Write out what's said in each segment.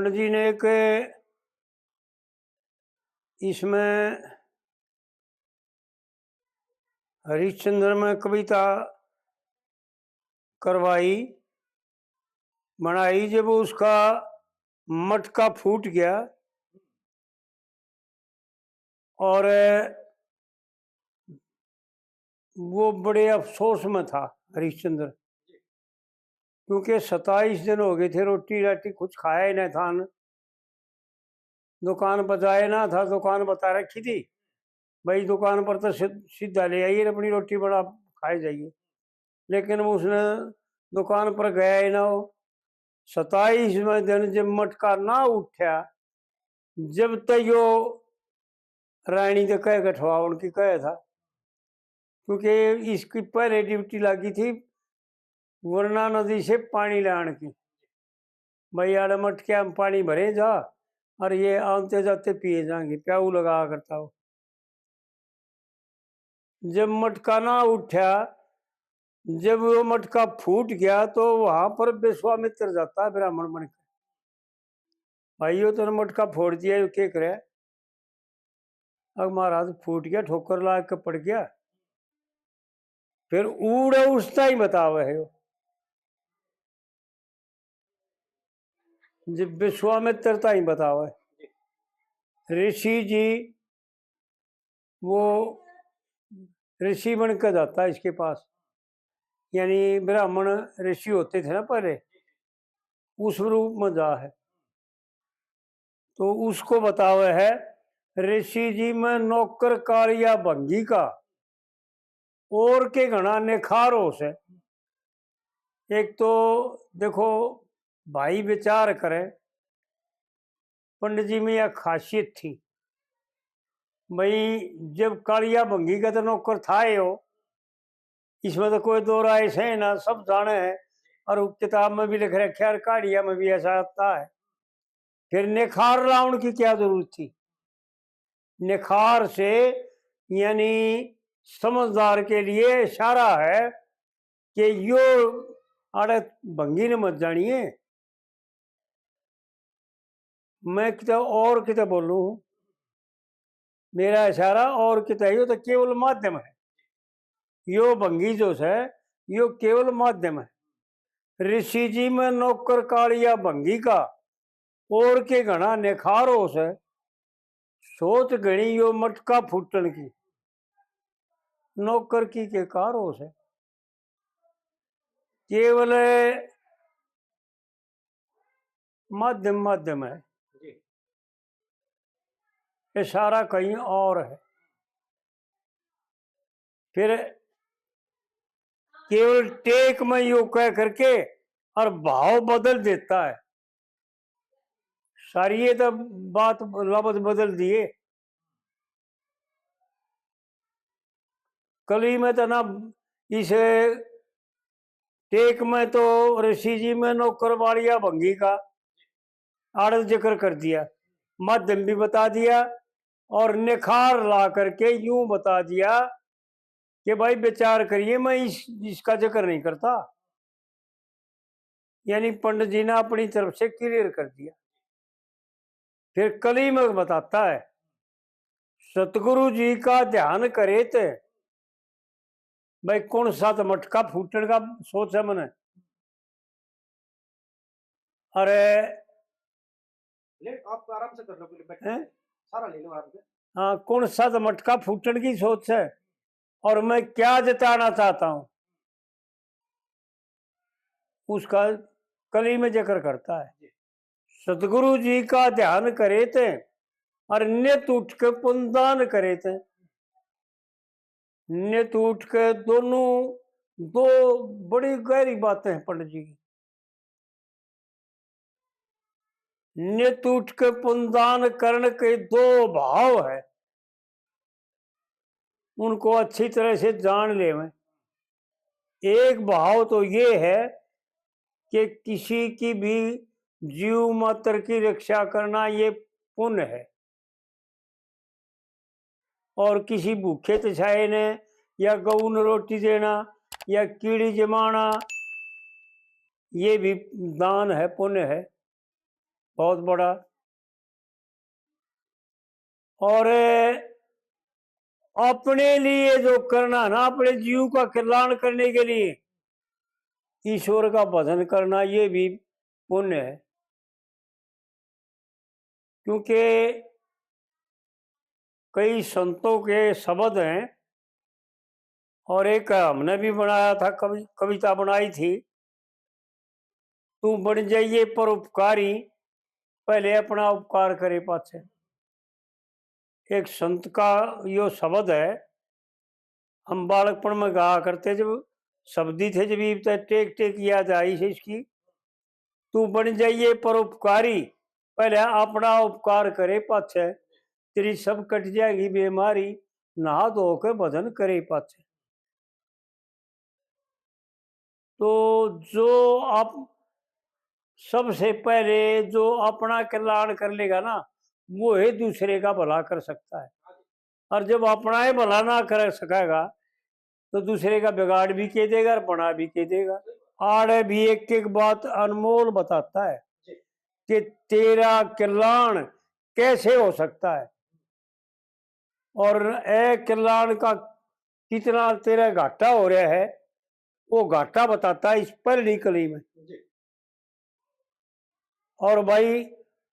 पंडित जी ने एक इसमें हरिश्चंद्र में कविता करवाई बनाई। जब उसका मटका फूट गया और वो बड़े अफसोस में था हरिश्चंद्र, क्योंकि 27 दिन हो गए थे रोटी राटी कुछ खाया ही नहीं था न। दुकान बजाए ना था, दुकान बता रखी थी भाई दुकान पर तो सीधा ले आइए अपनी रोटी बड़ा खाए जाइए, लेकिन उसने दुकान पर गया ही ना हो। 27वें दिन जब मटका ना उठा, जब तक यो रानी तो कह गठवा उनकी कह था, क्योंकि इसकी पहले ड्यूटी लगी थी वरना नदी से पानी लाने की। भाई आड़े मटके हम पानी भरे जा और ये आते जाते पिए जाएंगे, प्याऊ लगा करता हो। जब मटका ना उठा, जब वो मटका फूट गया तो वहां पर विश्वामित्र जाता है ब्राह्मण बन के, भाइयों तो मटका फोड़ दिया क्या करे। अब महाराज फूट गया, ठोकर ला के पड़ गया। फिर ऊड़ उसता ही बतावे है जब विश्वामित्र ही बतावे। ऋषि जी वो ऋषि बन कर जाता है इसके पास, यानी ब्राह्मण ऋषि होते थे ना पहले, उस रूप में जा है। तो उसको बतावे है ऋषि जी में नौकर कालिया भंगी का और के घना निखारो से। एक तो देखो भाई विचार करे, पंडित जी में यह खासियत थी भाई जब कालिया भंगी का तो नौकर था ही हो, इसमें तो कोई दो राय से ना, सब जाने हैं और किताब में भी लिख रखे और कालिया में भी ऐसा आता है। फिर निखार रावण की क्या जरूरत थी? निखार से यानी समझदार के लिए इशारा है कि यो अरे भंगी ने मत जानिए। मैं कितना और कितना बोलू, मेरा इशारा और कितना यो तो केवल माध्यम है। यो भंगी जो है यो केवल माध्यम है। ऋषि जी में नौकर कालिया भंगी का और के घना निखारो से सोच गणी यो मटका फूटन की। नौकर की के कारो से केवल माध्यम माध्यम है, इशारा कहीं और है। फिर केवल टेक में यो कह करके और भाव बदल देता है। सारी ये तो बात लफ्ज बदल दिए। कली में तो ना इस टेक में तो ऋषि जी में नौकर वालिया भंगी का आड़त जिक्र कर दिया, माध्यम भी बता दिया और निखार ला करके यूं बता दिया कि भाई विचार करिए, मैं इसका जिक्र नहीं करता। यानी पंडित जी ने अपनी तरफ से क्लियर कर दिया। फिर कली में बताता है सतगुरु जी का ध्यान करे थे भाई कौन सा तो मटका फूटने का सोच है मैंने। अरे आप आराम से कर लो, सारा ले लो आराम से। हाँ, कौन सा तो मटका फूटने की सोच है और मैं क्या जताना चाहता हूं उसका कली में जिक्र करता है। सतगुरु जी का ध्यान करे थे और नित उठ के पुनदान करे थे। नित उठ के दोनों दो बड़ी गहरी बातें हैं पंडित जी की। नित उठ के पुनदान करण के दो भाव है, उनको अच्छी तरह से जान ले। में एक भाव तो ये है कि किसी की भी जीव मात्र की रक्षा करना ये पुण्य है, और किसी भूखे तिछाए ने या गऊ ने रोटी देना या कीड़ी जमाना ये भी दान है, पुण्य है। बहुत बड़ा। और अपने लिए जो करना ना, अपने जीव का कल्याण करने के लिए ईश्वर का भजन करना, ये भी पुण्य है। क्योंकि कई संतों के शब्द हैं, और एक हमने भी बनाया था, कविता बनाई थी, तू बन जाइए परोपकारी, पहले अपना उपकार करे पाछे। एक संत का यो शब्द है, हम बालकपन में गाया करते, जब शब्दी थे, जब ये टेक टेक याद आई से इसकी, तू बन जाइए परोपकारी, पहले अपना उपकार करे पाछे, तेरी सब कट जाएगी बीमारी, नहा धो के भजन करे पाछे। तो जो आप सबसे पहले जो अपना कल्याण कर लेगा ना, वो ही दूसरे का भला कर सकता है। और जब अपना ही भला ना कर सकेगा तो दूसरे का बिगाड़ भी के देगा और बना भी के देगा। आड़े भी एक एक बात अनमोल बताता है कि तेरा कल्याण कैसे हो सकता है, और कल्याण का कितना तेरा घाटा हो रहा है, वो घाटा बताता है इस पहली कली में। और भाई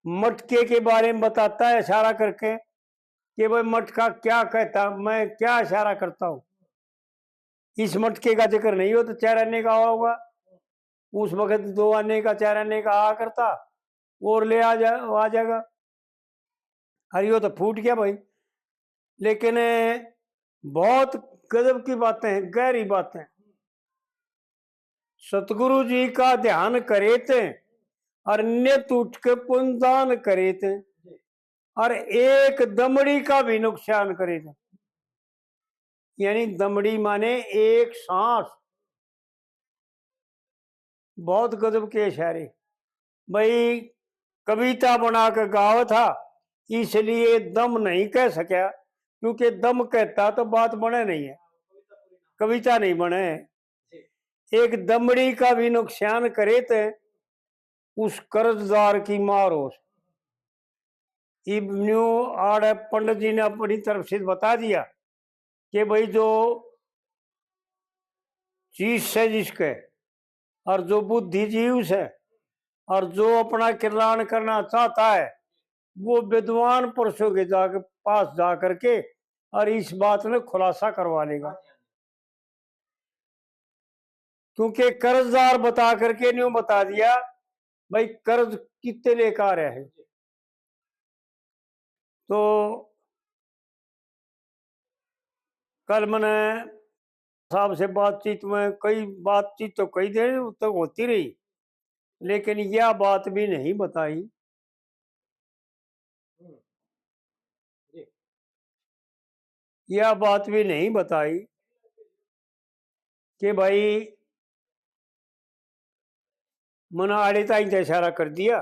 मटके के बारे में बताता है इशारा करके कि भाई मटका क्या कहता, मैं क्या इशारा करता हूँ। इस मटके का जिक्र नहीं हो तो 4 आने का होगा, उस वक्त 2 आने का 4 आने का आ करता, और ले आ जाएगा। अरे वो तो फूट गया भाई। लेकिन बहुत गजब की बातें हैं, गहरी बातें। सतगुरु जी का ध्यान करे थे और नित उठ के पुण्यदान करे थे, और एक दमड़ी का भी नुकसान करे थे। यानी दमड़ी माने एक सांस। बहुत गजब के इशारे। भाई कविता बना कर गावा था, इसलिए दम नहीं कह सका, क्योंकि दम कहता तो बात बने नहीं है, कविता नहीं बने। एक दमड़ी का भी नुकसान करे थे, उस कर्जदार की मार हो। इब्न्यू आड़ पंडित जी ने अपनी तरफ से बता दिया कि भाई जो चीज से जिसके, और जो बुद्धिजीव से, और जो अपना कल्याण करना चाहता है, वो विद्वान पुरुषों के पास जा करके और इस बात में खुलासा करवा लेगा। क्योंकि कर्जदार बता करके न्यू बता दिया भाई कर्ज कितने लेकर आ रहे हैं। तो कल मैंने साहब से बातचीत में, कई बातचीत तो कई देर तक होती रही, लेकिन यह बात भी नहीं बताई यह बात भी नहीं बताई कि भाई मन आड़े ताई तो इशारा कर दिया,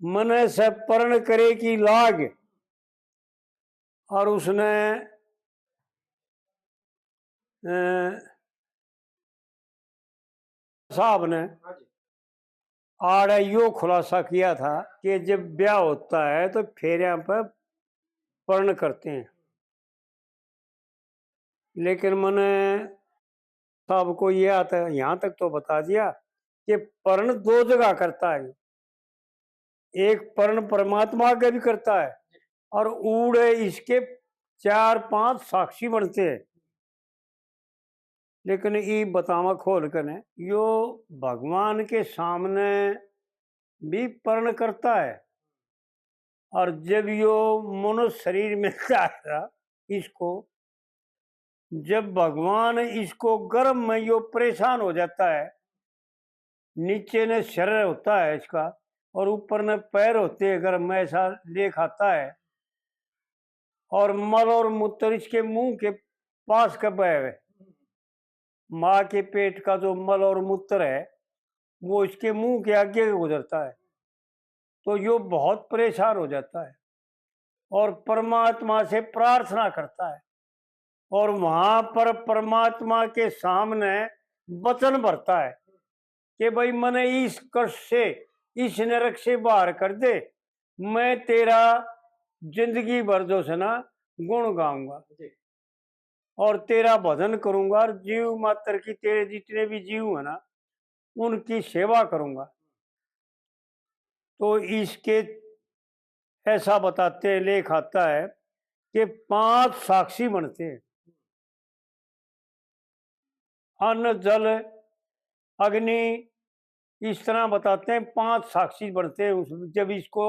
मन से पर्ण करे की लाग, और उसने साहब ने आड़े यो खुलासा किया था कि जब ब्याह होता है तो फेरियां पर पर्ण करते हैं। लेकिन मैंने साहब को ये आता है, यहाँ तक तो बता दिया कि पर्ण 2 जगह करता है। एक पर्ण परमात्मा का भी करता है, और ऊड़े इसके 4-5 साक्षी बनते हैं। लेकिन ये बतावा खोल कर यो भगवान के सामने भी पर्ण करता है, और जब यो मनुष्य शरीर में आएगा इसको, जब भगवान इसको गर्म में यो परेशान हो जाता है, नीचे ने शरीर होता है इसका और ऊपर ने पैर होते हैं, गर्म में ऐसा ले खाता है, और मल और मूत्र इसके मुंह के पास कब है, माँ के पेट का जो मल और मूत्र है वो इसके मुंह के आगे गुजरता है। तो यो बहुत परेशान हो जाता है और परमात्मा से प्रार्थना करता है, और वहां पर परमात्मा के सामने वचन भरता है कि भाई मने इस कष्ट से, इस नरक से बाहर कर दे, मैं तेरा जिंदगी भर जो है ना गुण गाऊंगा जी और तेरा भजन करूंगा और जीव मात्र की, तेरे जितने भी जीव है ना उनकी सेवा करूंगा। तो इसके ऐसा बताते हैं, लेख आता है कि 5 साक्षी बनते हैं, अन्न जल अग्नि, इस तरह बताते हैं 5 साक्षी बनते हैं जब इसको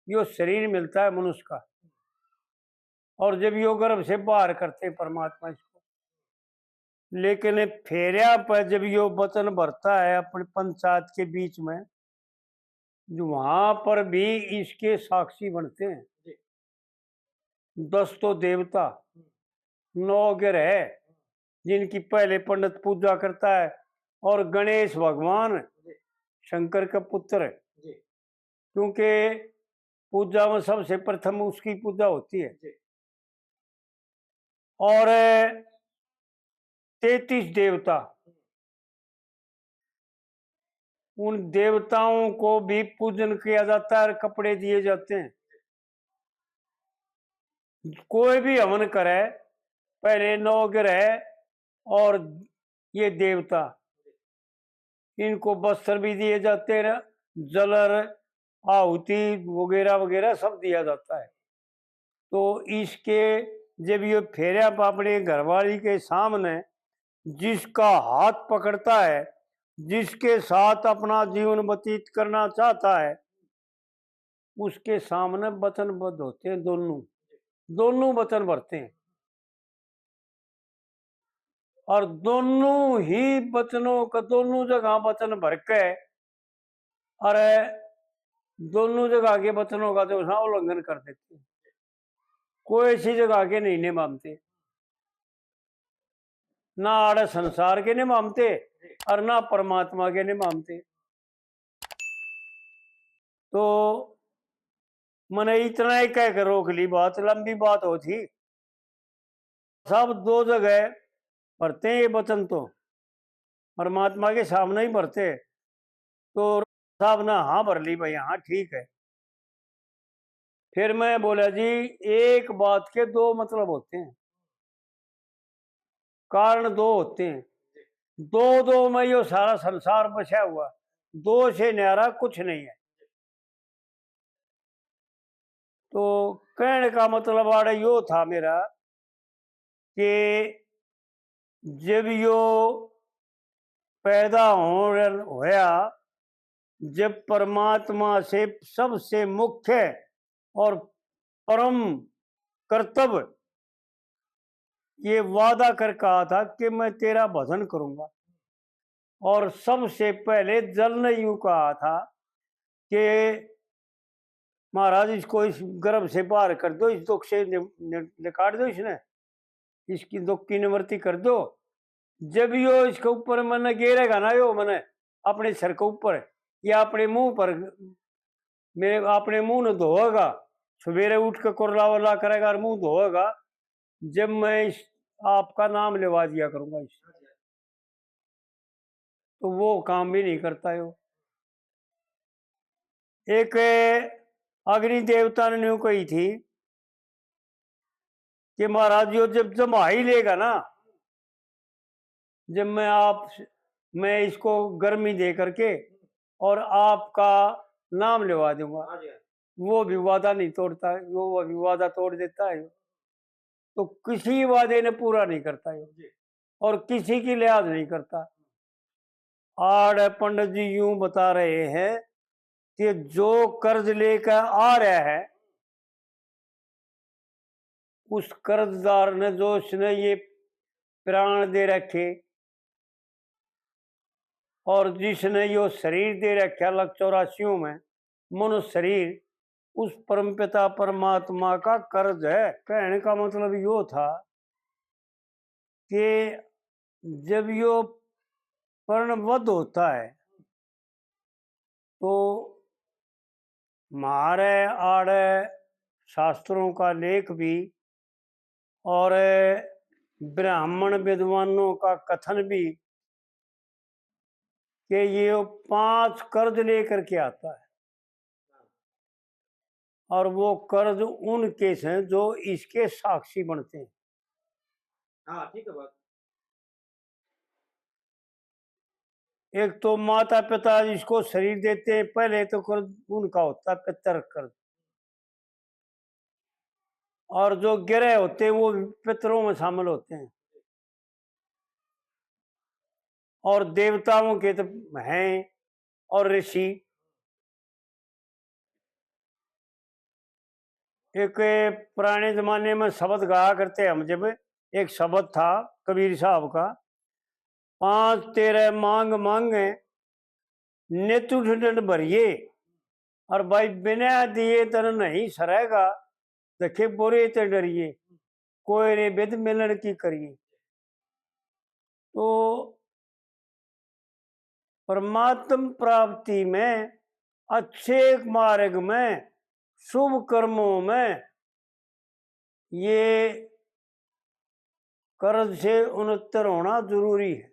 यो शरीर मिलता है मनुष्य का, और जब यो गर्भ से बाहर करते हैं परमात्मा इसको। लेकिन फेरिया पर जब यो वचन भरता है अपने पंचायत के बीच में, जो वहां पर भी इसके साक्षी बनते हैं। जी 10 तो देवता, 9 ग्रह जिनकी पहले पंडित पूजा करता है, और गणेश भगवान जी शंकर का पुत्र, जी क्योंकि पूजा में सबसे प्रथम उसकी पूजा होती है। जी और 33 देवता, उन देवताओं को भी पूजन किया जाता है और कपड़े दिए जाते हैं। कोई भी हवन करे, पहले 9 ग्रह और ये देवता, इनको वस्त्र भी दिए जाते हैं, जलर आहुति वगैरह वगैरह सब दिया जाता है। तो इसके जब ये फेरिया अपने घरवाली के सामने जिसका हाथ पकड़ता है, जिसके साथ अपना जीवन व्यतीत करना चाहता है, उसके सामने वचनबद्ध होते हैं। दोनों वचन भरते हैं, और दोनों ही वचनों का, दोनों जगह वचन भर के, और दोनों जगह के वचनों का जो है उल्लंघन कर देते हैं। कोई ऐसी जगह के नहीं मानते, ना आड़े संसार के नहीं मानते और ना परमात्मा के नहीं मानते। तो मैंने इतना ही कह कर रोक ली, बात लंबी बात हो थी। सब 2 जगह भरते हैं ये वचन, तो परमात्मा के सामने ही भरते। तो साहब ने हाँ भर ली, भाई हाँ ठीक है। फिर मैं बोला जी, एक बात के 2 मतलब होते हैं, कारण 2 होते हैं, 2 में यो सारा संसार बचा हुआ, 2 से न्यारा कुछ नहीं है। तो कहने का मतलब आड़ा यो था मेरा कि जब यो पैदा होया, जब परमात्मा से सबसे मुख्य और परम कर्तव्य ये वादा कर कहा था कि मैं तेरा भजन करूंगा, और सबसे पहले जल ने यूं कहा था कि महाराज इसको इस गर्भ से बाहर कर दो, इस दुख से निकाल दो, इसने इसकी दुख की निवृत्ति कर दो। जब यो इसके ऊपर मैंने गिरेगा ना, यो मैंने अपने सर के ऊपर या अपने मुंह पर, मेरे अपने मुंह ने धोएगा, सवेरे उठ के कुरला वरला करेगा और मुंह धोएगा, जब मैं इस आपका नाम लेवा दिया करूंगा इस, तो वो काम भी नहीं करता है वो। एक अग्नि देवता ने यूं कही थी कि महाराज यो जब जमा ही लेगा ना, जब मैं इसको गर्मी दे करके और आपका नाम लेवा दूंगा, हाँ जी वो भी वादा नहीं तोड़ता है, वो भी वादा तोड़ देता है। तो किसी वादे ने पूरा नहीं करता है जी और किसी की लिहाज नहीं करता। आड़ पंडित जी यूं बता रहे हैं कि जो कर्ज लेकर आ रहा है, उस कर्जदार ने, जो उसने ये प्राण दे रखे और जिसने यो शरीर दे रखा 1,84 में मनुष्य शरीर, उस परमपिता परमात्मा का कर्ज है। कहने का मतलब यो था कि जब यो पर्णबद्ध होता है, तो हमारे आड़े शास्त्रों का लेख भी और ब्राह्मण विद्वानों का कथन भी कि ये 5 कर्ज लेकर के आता है, और वो कर्ज उन केस हैं जो इसके साक्षी बनते हैं। हाँ ठीक है बात। एक तो माता पिता जिसको शरीर देते हैं, पहले तो कर्ज उनका होता है, पितर कर्ज। और जो ग्रह होते हैं वो पितरों में शामिल होते हैं, और देवताओं के तो हैं, और ऋषि। एक पुराने जमाने में शब्द गाया करते हम, जब एक शब्द था कबीर साहब का, 5 तेरे मांग मांगे नेतु ढूंढ भरिए, और भाई बिना दिए तन नहीं सरेगा, देखे बुरे ते डरिए, कोई रे विद मिलन की करिए। तो परमात्म प्राप्ति में, अच्छे मार्ग में, शुभ कर्मों में ये कर्ज से उन्नतर होना जरूरी है।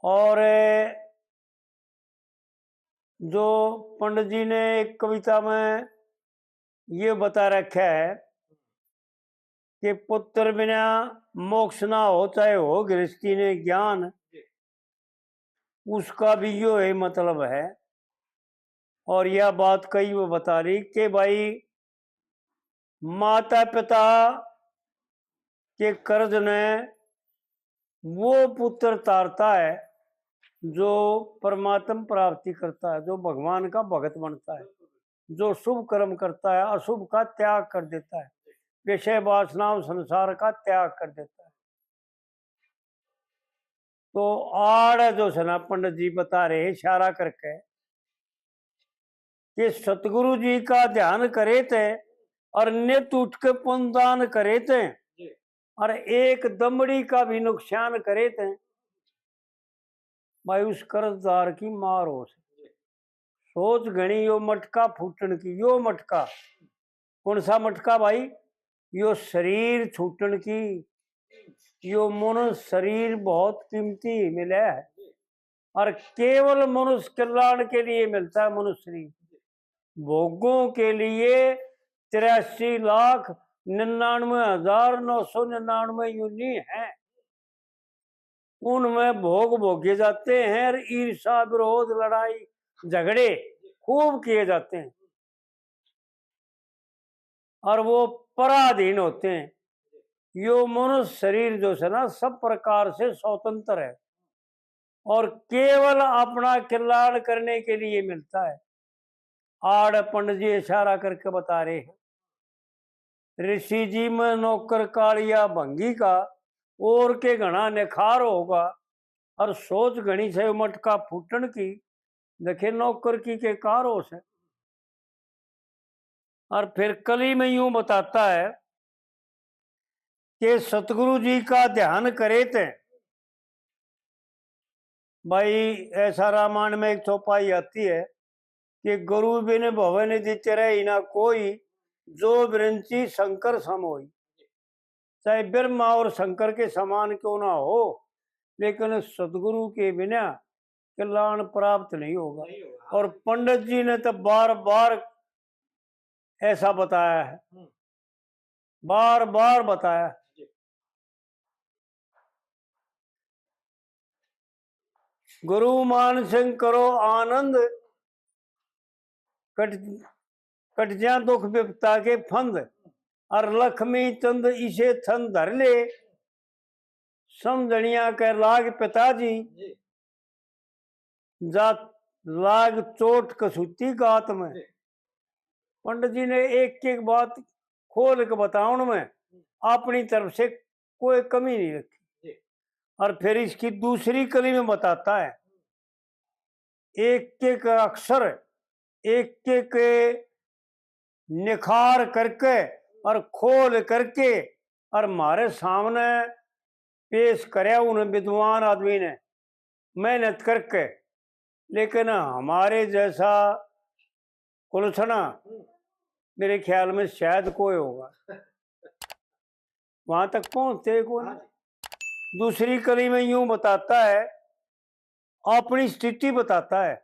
और जो पंडित जी ने एक कविता में ये बता रखा है कि पुत्र बिना मोक्ष ना हो, चाहे हो गृहस्थी ने ज्ञान, उसका भी यो है मतलब है। और यह बात कई वो बता रही कि भाई माता पिता के कर्ज ने वो पुत्र तारता है जो परमात्म प्राप्ति करता है, जो भगवान का भगत बनता है, जो शुभ कर्म करता है, अशुभ का त्याग कर देता है, विषय वासना संसार का त्याग कर देता है। तो आड़ जो है ना, पंडित जी बता रहे इशारा करके कि सतगुरु जी का ध्यान करे थे, और नित उठ के पुण्यदान करे थे, और एक दमड़ी का भी नुकसान करे थे, भाई उस कर्जदार की मार हो से। सोच घनी यो मटका फूटन की, यो मटका कौन सा मटका भाई? यो शरीर छूटन की, यो मनुष्य शरीर बहुत कीमती मिला है, और केवल मनुष्य कल्याण के लिए मिलता है मनुष्य शरीर। भोगों के लिए 83,99,999 यूनी है, उनमें भोग भोगे जाते हैं, और ईर्षा विरोध लड़ाई झगड़े खूब किए जाते हैं, और वो पराधीन होते हैं। यो मनुष्य शरीर जो है ना, सब प्रकार से स्वतंत्र है, और केवल अपना कल्याण करने के लिए मिलता है। आड़ पंडित जी इशारा करके बता रहे हैं, ऋषि जी में नौकर कालिया भंगी का, और के घना निखार होगा, और सोच घनी से मटका फूटन की, देखे नौकर की के कारो से। और फिर कली में यूं बताता है कि सतगुरु जी का ध्यान करे थे, भाई ऐसा रामायण में एक चौपाई आती है कि गुरु बिन भवन दिते रही ना कोई, जो विरंची शंकर सम होई। चाहे ब्रह्मा और शंकर के समान क्यों ना हो, लेकिन सदगुरु के बिना कल्याण प्राप्त नहीं होगा। और पंडित जी ने तो बार बार ऐसा बताया है, बार बार बताया। गुरु मान सिंह करो आनंद, कट कट जा दुख विपता के फंद, और लक्ष्मी चंद इसे थन धर ले, समझनिया के लाग पिताजी, जात लाग चोट कसूती गात में। पंडित जी ने एक एक बात खोल के बताउन में अपनी तरफ से कोई कमी नहीं रखी। और फिर इसकी दूसरी कली में बताता है, एक एक अक्षर एक एक निखार करके और खोल करके और हमारे सामने पेश करे उन विद्वान आदमी ने मेहनत करके। लेकिन हमारे जैसा कुलछना मेरे ख्याल में शायद कोई होगा, वहां तक पहुंचते को नहीं। दूसरी कली में यूं बताता है अपनी स्थिति बताता है।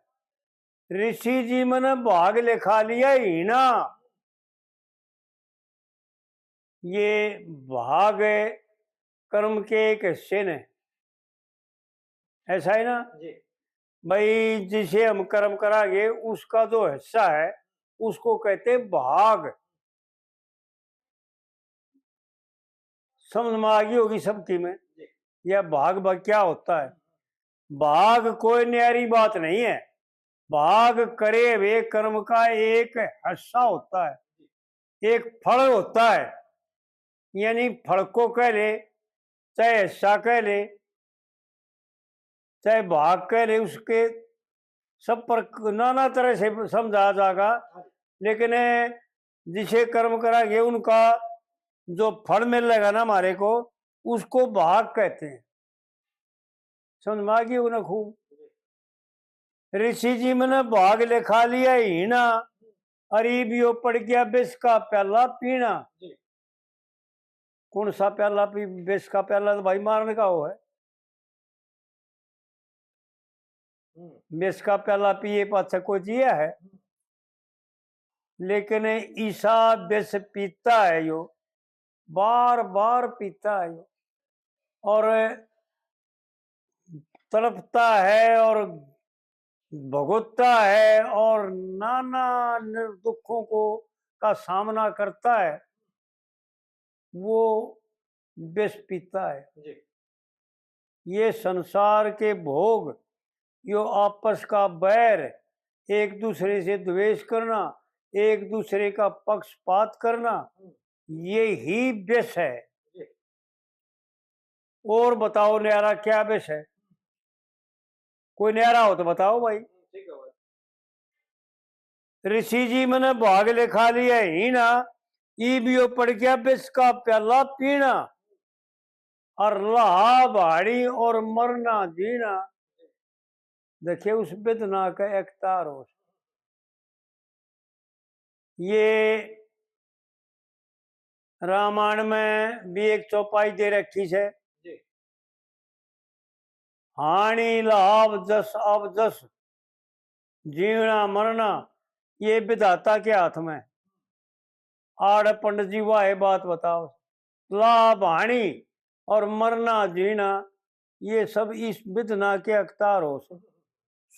ऋषि जी मैंने भाग लिखा लिया ही ना, ये भाग कर्म के एक हिस्से ने, ऐसा है ना जी भाई। जिसे हम कर्म करांगे उसका जो हिस्सा है उसको कहते हैं भाग। समझ में आ गई होगी सबकी में, जी यह भाग भाग क्या होता है। भाग कोई न्यारी बात नहीं है, भाग करे हुए कर्म का एक हिस्सा होता है, एक फल होता है। यानी फल को कह ले, चाहे हिस्सा कह ले, चाहे भाग कह ले, उसके सब पर नाना तरह से समझा जाएगा। लेकिन जिसे कर्म कराएंगे उनका जो फल मिलेगा ना हमारे को, उसको भाग कहते हैं। समझ में आ गई उन्हें खूब। ऋषि जी मैंने भाग लिखा लिया ही ना, अरीबियो पड़ गया विष का प्याला पीना। जी कौन सा प्याला पी? विष का प्याला तो भाई मारने का वो है। विष का प्याला पिए पाछे कोई जिया है, लेकिन ईसा विष पीता है यो, बार बार पीता है यो, और तड़पता है और भुगतता है और नाना दुखों को का सामना करता है, वो विष पीता है। जी ये संसार के भोग, यो आपस का बैर, एक दूसरे से द्वेष करना, एक दूसरे का पक्षपात करना, ये ही विष है। जी और बताओ न्यारा क्या विष है? कोई न्यारा हो तो बताओ भाई। ठीक है भाई। ऋषि जी मैंने भाग लिखा लिया ही ना, ईबियो पड़ गया विष का प्याला पीना, और लहा भाड़ी और मरना जीना। देखिए उस वेदना का एक तार हो। ये रामायण में भी एक चौपाई दे रखी है, जी हानि लाभ जस अब जस, जीना मरना ये विधाता के हाथ में। आड़ पंडित जी वाह बात बताओ। लाभ हानि और मरना जीना ये सब इस विधना के अख्तार हो।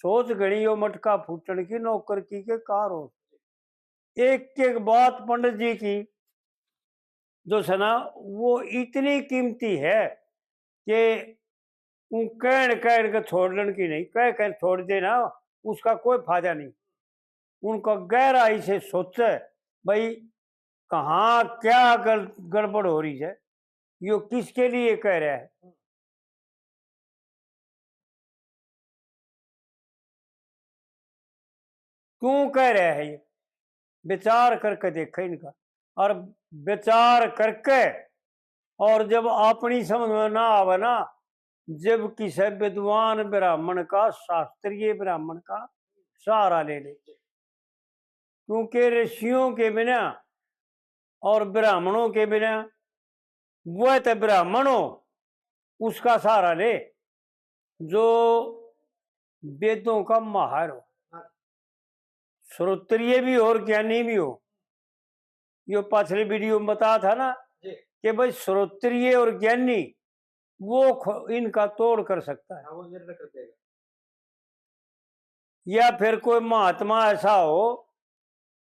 सोच गणी यो मटका फूटन की नौकर की के कार हो। एक एक बात पंडित जी की जो है ना वो इतनी कीमती है कि कहण कहण के छोड़ने की नहीं, कह कर छोड़ देना उसका कोई फायदा नहीं। उनका गहराई से सोचे भाई कहाँ क्या गड़बड़ हो रही है, यो किसके लिए कह रहा है। क्यों कह रहा है ये, विचार करके देखा इनका। और विचार करके, और जब अपनी समझ में ना आवे ना, जब किसी विद्वान ब्राह्मण का, शास्त्रीय ब्राह्मण का सहारा ले ले। क्योंकि ऋषियों के बिना और ब्राह्मणों के बिना, वह तो ब्राह्मण हो उसका सहारा ले जो वेदों का माहिर हो, श्रोत्रिय भी हो और ज्ञानी भी हो। यो पिछले वीडियो में बताया था ना जी कि भाई श्रोत्रिय और ज्ञानी वो इनका तोड़ कर सकता है। हाँ, वो निर्णय कर देगा। या फिर कोई महात्मा ऐसा हो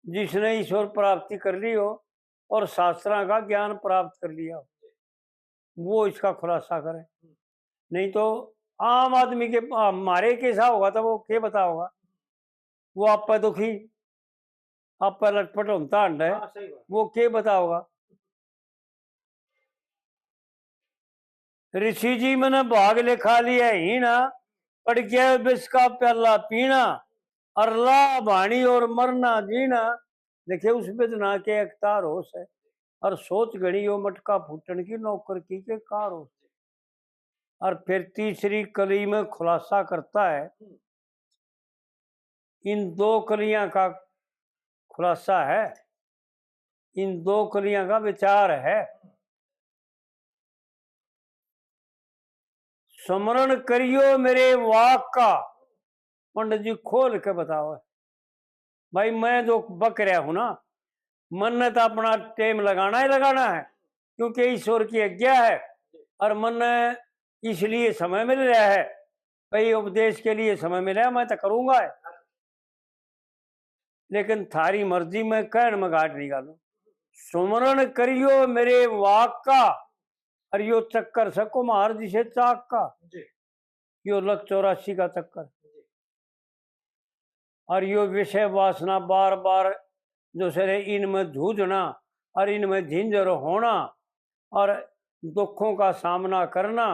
जिसने ईश्वर प्राप्ति कर ली हो और शास्त्रा का ज्ञान प्राप्त कर लिया हो, वो इसका खुलासा करे। नहीं तो आम आदमी के हमारे कैसा होगा तो वो क्या बताओगा, वो आप पर दुखी, आप पर लटपट होता अंड है, हाँ सही बात। वो क्या बताओगा। ऋषि जी मैंने भाग लिखा लिया ही ना, पड़ गया विष का प्याला पीना, और ला भाणी और मरना जीना। देखिए उस वेदना के अख्तार होश है, और सोच घड़ी यो मटका फूटन की नौकर की के कार हो। और फिर तीसरी कली में खुलासा करता है, इन दो कलियां का खुलासा है, इन दो कलियां का विचार है। सुमरन करियो मेरे वाक का। पंडित जी खोल के बताओ भाई, मैं जो बक रहा हूं ना, मन ने तो अपना टाइम लगाना ही लगाना है, क्योंकि ईश्वर की आज्ञा है। और मन ने इसलिए समय मिल रहा है भाई, उपदेश के लिए समय मिला है, मैं तो करूंगा। लेकिन थारी मर्जी में कहन में घाट निकालू। सुमरन करियो मेरे वाक का, और यो चक्कर से कुम्हार जिसे चाक का, यो लख 84 का चक्कर। और यो विषय वासना बार बार जो सरे इनमें जूझना और इनमें झिंझर होना और दुखों का सामना करना,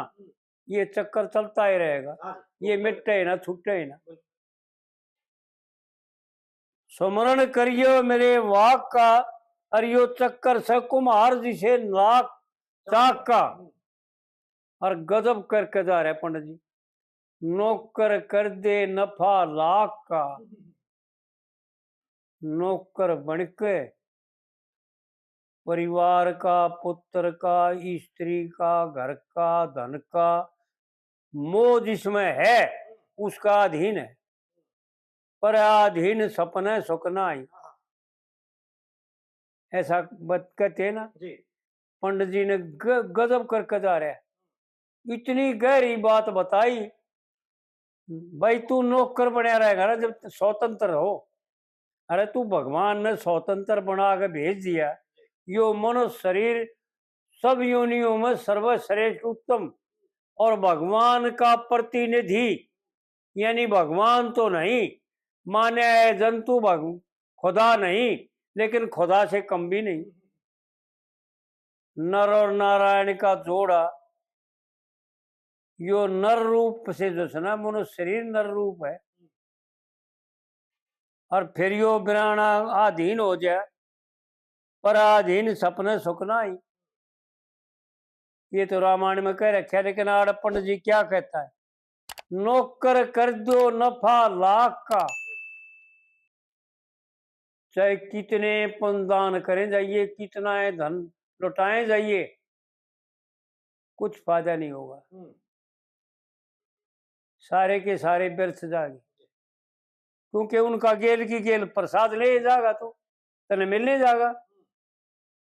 ये चक्कर चलता ही रहेगा, ये मिटे ही ना, छूटे ही ना। सुमरण करियो मेरे वाक का, और यो चक्कर से कुम्हार जिसे लाख चाक का। और गजब करके जा रहे पंडित जी, नौकर कर दे नफा लाख का। नौकर बनके परिवार का, पुत्र का, स्त्री का, घर का, धन का मोह जिसमें है उसका अधीन है, पर अधीन सपने सुखना ही। ऐसा कहते हैं ना पंडित जी ने, गजब करके जा रहे हैं। इतनी गहरी बात बताई भाई, तू नौकर बना रहेगा ना जब स्वतंत्र हो। अरे तू भगवान ने स्वतंत्र बना के भेज दिया, यो मनुष्य शरीर सब योनियों में सर्वश्रेष्ठ उत्तम और भगवान का प्रतिनिधि, यानी भगवान तो नहीं माने है जंतु, खुदा नहीं लेकिन खुदा से कम भी नहीं। नर और नारायण का जोड़ा, यो नर रूप से जो है ना, मनुष्य शरीर नर रूप है, और फिर यो बिराना अधीन हो जाए, पर अधीन सपने सुखना ही। ये तो रामायण में कह रखा है, लेकिन आड़ पंडित जी क्या कहता है, नौकर कर दो नफा लाख का। चाहे कितने पुण्यदान करें जाइए, कितना है धन लुटाएं जाइए, कुछ फायदा नहीं होगा, सारे के सारे व्यर्थ जाएंगे। क्योंकि उनका गेल की गेल प्रसाद ले जाएगा तो तने मिलने जाएगा,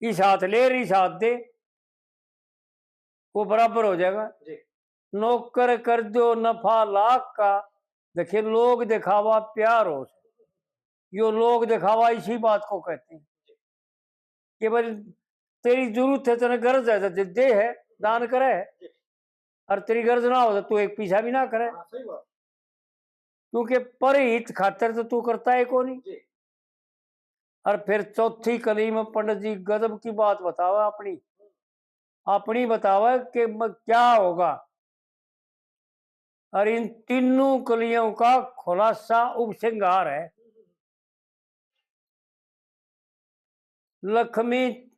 इस हाथ ले इस हाथ दे, वो बराबर हो जाएगा। नौकर कर दो नफा लाख का। देखिए, लोग दिखावा प्यार हो, यो लोग दिखावा इसी बात को कहते हैं कि भाई तेरी जरूरत है, तेने गर्ज है तो दे है, दान करे, और तेरी गर्ज ना हो तो तू एक पैसा भी ना करे, क्योंकि परहित खातर तो तू करता है को नहीं। और फिर चौथी कली में पंडित जी गजब की बात बतावा, अपनी अपनी बतावा कि क्या होगा। और इन तीनों कलियों का खुलासा उपसंहार है। लक्ष्मी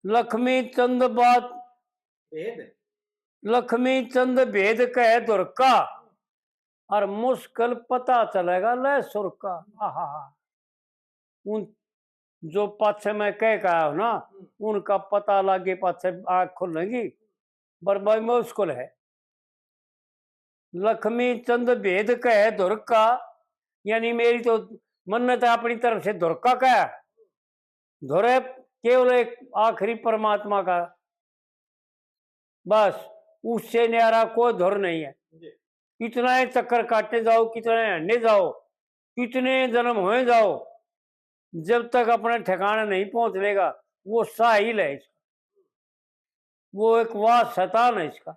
लक्ष्मी चंद बात लक्ष्मी चंद भेद कह दुर्का, और मुश्किल पता चलेगा ले सुर का। आहा, उन जो पाछे में कह का है ना, उनका पता लागे, पाछे आँख खुलेगी, बर्बाद मुश्किल है। लक्ष्मी चंद भेद कह दुर्का, यानी मेरी तो मन्नत है अपनी तरफ से दुर्का का है। धुरे केवल एक आखिरी परमात्मा का, बस उससे न्यारा कोई धुर नहीं है। कितना ही चक्कर काटने जाओ, कितने हंडे जाओ, कितने जन्म हुए जाओ, जब तक अपने ठिकाने नहीं पहुंच लेगा वो साहिल है इसका, वो एक वाह शैतान है इसका।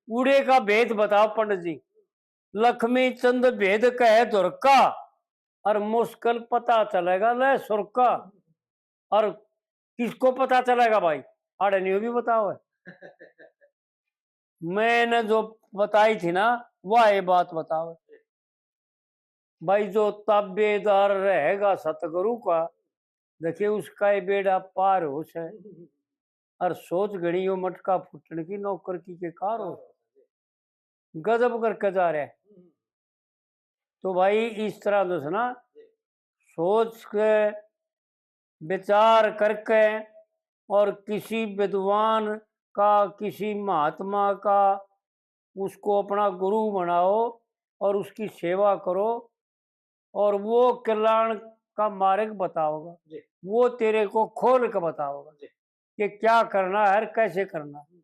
उड़े का भेद बताओ पंडित जी। लक्ष्मी चंद भेद कहे दुर्का, और मुश्किल पता चलेगा ले सुर का। और किसको पता चलेगा भाई, आड़े नहीं भी बताओ है। मैंने जो बताई थी ना, वह ये बात बताओ भाई, जो ताबेदार रहेगा सतगुरु का, देखिए उसका ये बेड़ा पार हो से। और सोच घड़ी हो मटका फुटने की, नौकर की के कार हो, गजब करके जा रहे। तो भाई इस तरह जो है ना, सोच के विचार करके और किसी विद्वान का, किसी महात्मा का उसको अपना गुरु बनाओ और उसकी सेवा करो, और वो कल्याण का मार्ग बताओगा, जी वो तेरे को खोल कर बताओगा जी कि क्या करना है और कैसे करना है।